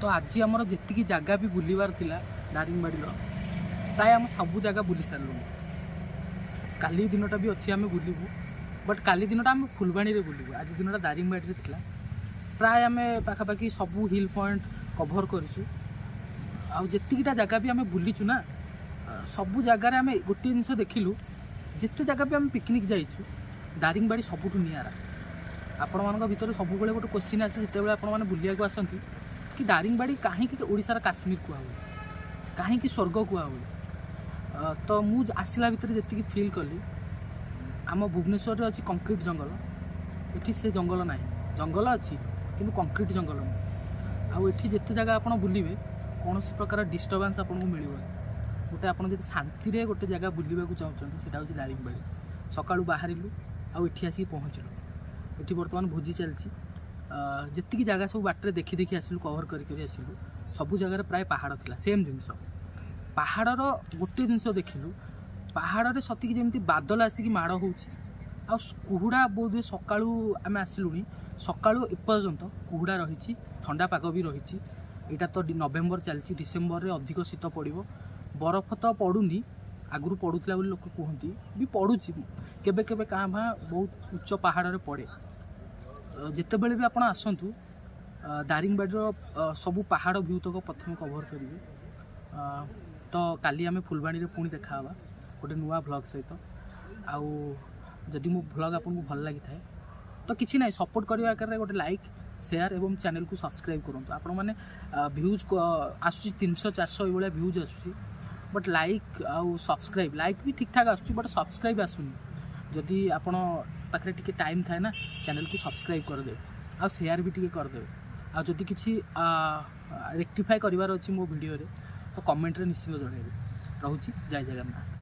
तो आज आमर जी जगह भी बुलवार थिला दारिंगबाड़ी प्राय आम सब जगह बुली सारूँ। काली दिनटा भी अच्छी आम बुलू बट काली दिनटा आम फुलबाणी बुलू। आज दिनटा दारिंगबाड़ी थिला प्राय आम पाखापाखि सबू हिल पॉइंट कभर करूँ। आतीटा जगह भी आम बुलीचु ना सबू जगार आम गोटे जिनस देखिलु जिते जगह भी आम पिकनिक जाइछु दारिंगबाड़ी सबुठु निआरा। आपण मान भर सब गोटे क्वेश्चन आसे जिते आपण मैंने बुलिया आसती कि दारिंगबाड़ी कहीं ओडिशार काश्मीर कुआ हुए कहीं स्वर्ग कुआ हुए। तो मुझ आसला भितर जी फिल कली आम भुवनेश्वर अच्छी कंक्रीट जंगल ये से जंगल ना जंगल अच्छी कि कंक्रीट जंगल नहीं। आठी जिते जगह आप बुलिए कौन प्रकार डिस्टर्बान्स आपको मिल गोटे आप शांति गोटे जगह बुलवाक चाहते से हूँ दारिंगबाड़ी। सका बाहरिलु आठी आसिक पहुँचलु ये बर्तमान भोजी चलती जी जगह सब बाटर देखी देखी आसलु कवर करके आसलु सबू जगह प्राय पहाड़ था सेम जिनस पहाड़र गोटे जिनस देखिलु पहाड़ सतिक जमी बादल आसिक माड़ हो कुहुड़ा बोध सका आम आसलुनी सका एपर्यंत कुहुड़ा रही ठंडा पाग भी रही। यहाँ तो नवेम्बर चलती डिसेम्बर में अधिक शीत पड़ो बरफ तो पड़ूनी आगु पड़ूला लोक कहती भी पड़ुची केबे केबे काँ भाँ बहुत उच्च पहाड़ में पड़े। जितेबले भी आपड़ आसतु दारिंगबाड़ी सबू पहाड़ व्यू तक प्रथम कभर करेंगे। तो काली आम फुलबाणी पुणी देखा गोटे नुआ व्लॉग सहित आदि मो व्लॉग आपको भल लगी था तो किसी ना सपोर्ट करने आकार गोटे लाइक शेयर एवं चैनल को सब्सक्राइब करूँ। आपण मैंने व्यूज आसूँ 300-400 ये व्यूज आसूँ बट लाइक आउ सब्सक्राइब लाइक भी ठीक ठाक आसूँ बट सब्सक्राइब आसूनी। जदि आपण पाखे टी टाइम थाए ना चैनल को सब्सक्राइब करदे आ शेयर भी टी करदे आ जदि किसी रेक्टिफाई करार अच्छी मो वीडियो रे तो कमेंट रे निश्चित जणाइबे। रहूची जय जगन्नाथ।